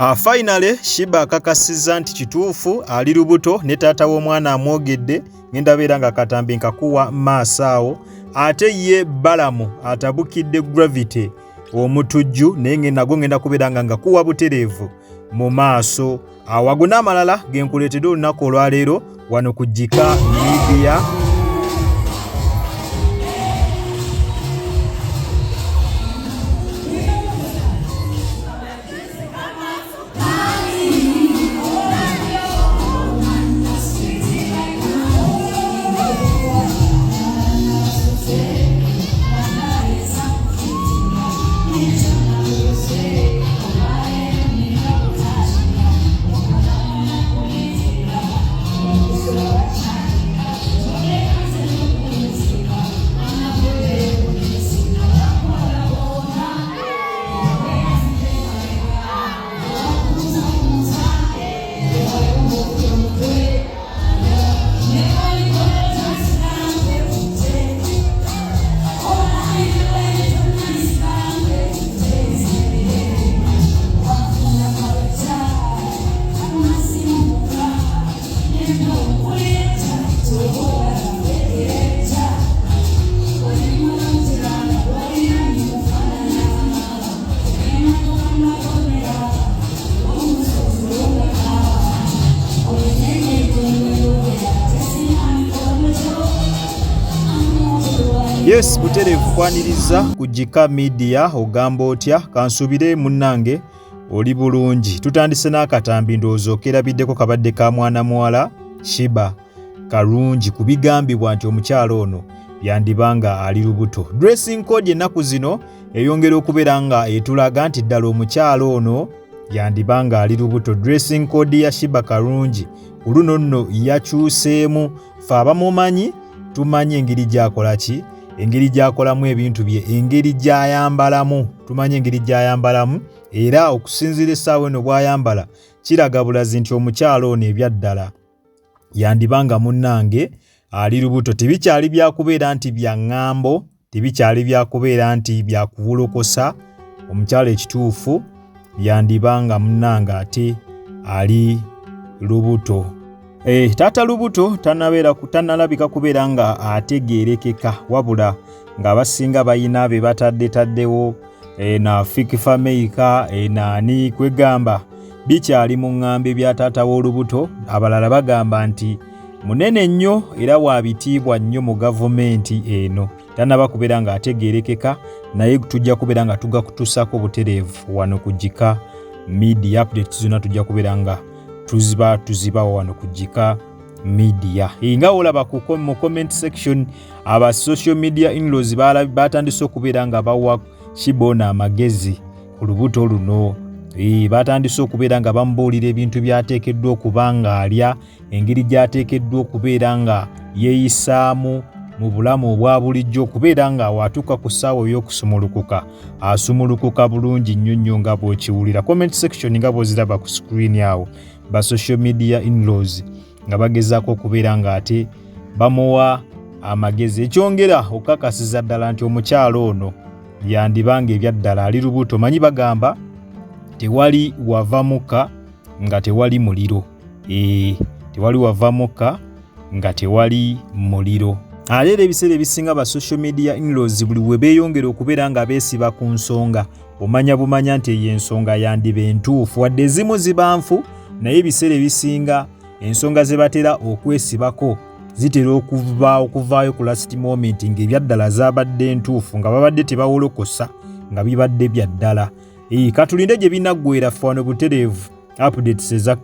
Finally Shiba akakasizza nti kituufu ali lubuto ne taata w'omwana amwogedde ngenda beera nga katambi nkakuwa maaso awo ate ye Balamu atabukidde Gravity omutujju naye nago ngenda kubeera nga kuwa butereevu mu maaso awago n'amalala genkuleetedde olunaku olwaleero wano ku Jika Media. Yes, butereevu kwaniriza ku Jika Media ogamba otya kansubire munnange oli bulungi. Tutandise n'akatambi ndowooza okerabiddeko kabadde ka mwana muwala Shiba Karungi ku bigambibwa nti omukyalo ono yandibanga ali lubuto. Dressing code ennaku zino eyongera okubeera nga etulaga nti ddala omukyalo ono yandibanga ali lubuto. Dressing code ya Shiba Karungi ku luno nno yakyuseemu. Fe abamumanyi tumanyi engeri gy'akola ki, engeri gy'akolamu ebintu bye, engeri gy'ayambalamu, tumanyi engeri gy'ayambalamu era okusinziira essaawa eno bw'ayambala kiraga bulazi nti omukyalo ono ebyaddala yandibanga munnange ali lubuto. Tebikyali byakubeera nti bya ŋŋambo, tebikyali byakubeera nti byakubulukosa. Omukyalo ekituufu yandibanga munnange ate ali lubuto. Taata lubuto tannalabika kubeera nga ategeerekeka wabula ng'abasinga bayina be bataddewo na Fikifa Meika naani kwegamba bikyali mu ŋŋambe bya taata w'olubuto. Abalala bagamba nti munene nnyo era waabitiibwa nnyo mu gavumenti eno. Tannaba kubeera nga ategeerekeka naye tujja kubeera nga tugakutuusako butereevu wano ku Jika Media. Updates zonna tujja kubeera nga tuziba wano ku Jika Media. Nga olaba mu comment section aba social media in-laws batandise okubeera nga bawa Shiba ono amagezi ku lubuto luno. Batandise okubeera nga bamubuulira ebintu byateekeddwa okuba nga alya, engeri gy'ateekeddwa okubeera nga yeeyisaamu mu bulamu obwa bulijjo, okubeera nga watuuka ku ssaawa ey'okusumulukuka asumulukuka bulungi nnyo nga bw'okiwulira. Comment section nga bw'oziraba ku screen awo ba social media in-laws nga bagezaako okubeera nga ate bamuwa amagezi. Ekyongera okukakasiza ddala nti omukyalo ono yandibanga ebyaddala ali lubuto. Manyi bagamba tewali wava muka nga tewali muliro. Tewali wava muka nga tewali muliro. Aleero ebiseera ebisinga ba social media in-laws buli we beeyongera okubeera nga beesiba ku nsonga, omanya bumanya nti eyo ensonga yandiba entuufu. Wadde ezimu ziba nfu naye ebiseera ebisinga ensonga ze batera okwesibako zitera okuvaayo ku last moment ng'ebyaddala zaabadde entuufu nga babadde tebawolokosa nga bibadde byaddala. Katulinde gye binaggwera ffe wano butereevu. Updates eza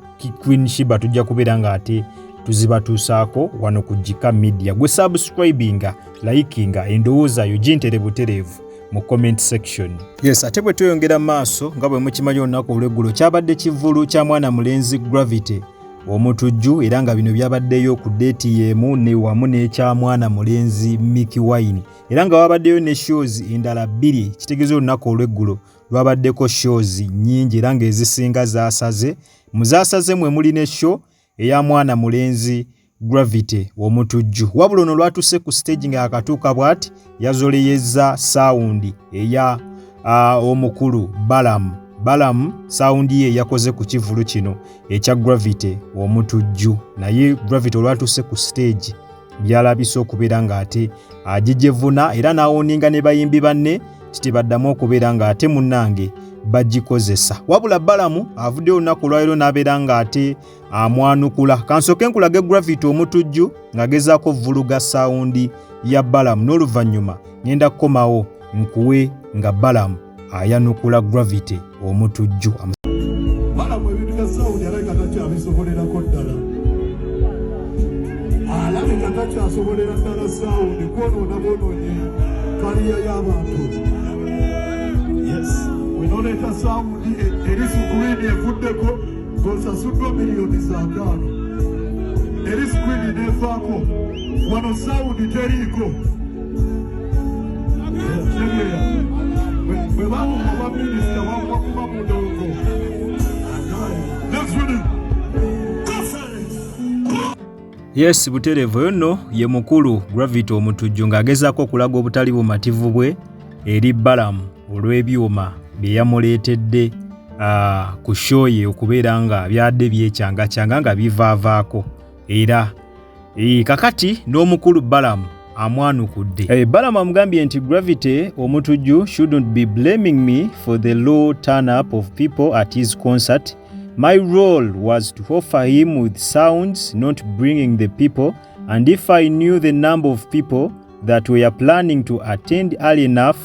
Queen Shiba tujja kubeera nga ate tuzibatuusaako wano ku Jika Media. Gwe subscribinga, likinga, endowooza yo gintere butereevu mu comment section. Yes, ate bwe tweyongera maaso nga bwe mukimanyi olunaku olw'eggulo kyabadde kivvulu kya mwana mulenzi Gravity omutujju era nga bino byabaddeyo ku DTM ne wamu n'ekya mwana mulenzi Mickey Wine era nga wabaddeyo ne shows endala 2. Kitegeeza olunaku olw'eggulo lwabaddeko shows nnyingi era ng'ezisinga zaasaze. Mu zaasaze mwe muli ne show eya mwana mulenzi Gravity omutujju. Wabula ono lwatuse ku stage nga akatuuka bw'ati yazoleyeza sound eya omukulu Balamu saundi ye yakoze ku kivulu kino ekya Gravity omutujju, naye Gravity olwatuse ku stage byalabise okubeera ng'ate agijevuna era n'awoninga ne bayimbi banne tibaddamu okubeera ng'ate munnange bagikozesa. Wabula Balamu avudde olunaku lwaliro n'abeera ng'ate amwanukula. Kansoke nkulage Gravity omutujju ng'agezaako vuluga saundi ya Balamu, n'oluvannyuma ngenda kukomawo nkuwe nga Balamu ayanukula Gravity omutujju. Balamu ebintu bya saundi alabika takyabisobolerako ddala. Alabika takyasobolera ddala saundi kwonoona bwonoonye kaliya y'abantu. Yes. Wenoleeta saundi erisu Queen evuddeko ng'osasuddwa miliyoni za $5. Erisu Queen neefaako wano saundi teriiko. Bwe bamuwa ba minisita wamuwa kuba mu ndongo. Next one. Yes, buterevu yono ye mukulu Gravity omutujju ng'agezaako okulaga obutali bumativu bwe eri Balamu olw'ebyuma bye yamuleetedde ku show ye okubeera nga byadde byekyanga nga bivaavaako era kakati n'omukulu Balamu amwanukudde. Balamu amugambye nti Gravity omutujju shouldn't be blaming me for the low turn up of people at his concert. My role was to offer him with sounds, not bringing the people, and if I knew the number of people that were planning to attend early enough,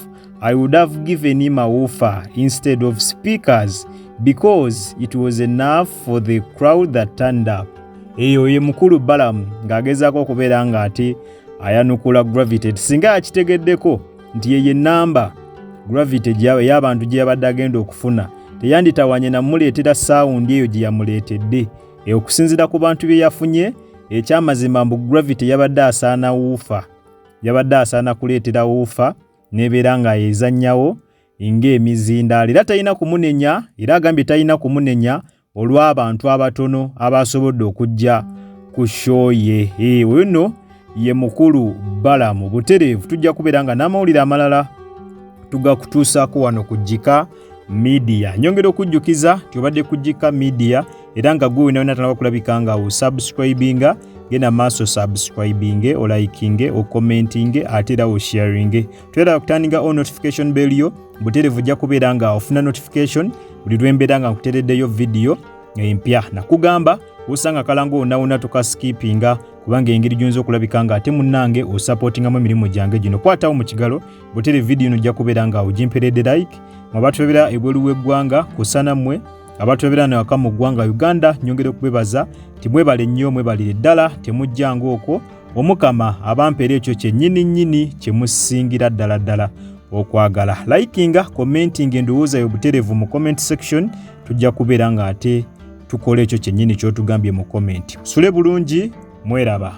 I would have given him a woofer instead of speakers because it was enough for the crowd that turned up. Eyo ye mukulu Balamu ng'agezaako okubeera ng'ate ayanukula Gravity. Singa akitegeddeko nti ye namba Gravity y'abantu gye yabadde agenda okufuna teyanditawanye namuleetera saundi eyo gye yamuleetedde. Okusinziira ku bantu bye yafunye, ekyamazima mbu Gravity yabadde asaana woofer, yabadde asaana kuleetera woofer nebeera nga yezannyawo ng'emizindaalo era talina kumunenya, era agambye talina kumunenya olw'abantu abatono abasobodde okujja ku show ye. Ono ye mukulu Balamu. Butereevu tujja kubeera nga n'amawulire amalala tugakutuusaako wano ku Jika Media. Nyongera okujjukiza tubadde ku Jika Media era nga gwe wena tanaba kulabika nga osubscribinga, genda maaso subscribinge, olikinge, okommentinge ate era osharinge. Twera kutandinga on notification bell yo butereevu ojja kubeera nga ofuna notification buli lwembeera nga nkutereddeyo video empya. Nakugamba osanga kalango onawona tukaskipinga kubanga engeri gyonza okulabika nga ate munnange osupportingamu emirimu gyange gino. Kwatawo mu kigalo butere video eno ojja kubeera nga ogimperedde like. Mwabatubera ebweru w'eggwanga kusana mmwe abatubera ne waka mu ggwanga Uganda, nyongera okubebaza timwebale nnyo, mwebalire ddala temujjanga okwo. Omukama abampeera ekyo kyennyini kyemusingira ddala okwagala. Likinga, commenting endowooza yo butereevu mu comment section, tujja kubeera nga ate tukola ekyo kyennyini ky'otugambye mu comment. Sule bulungi, mweraba.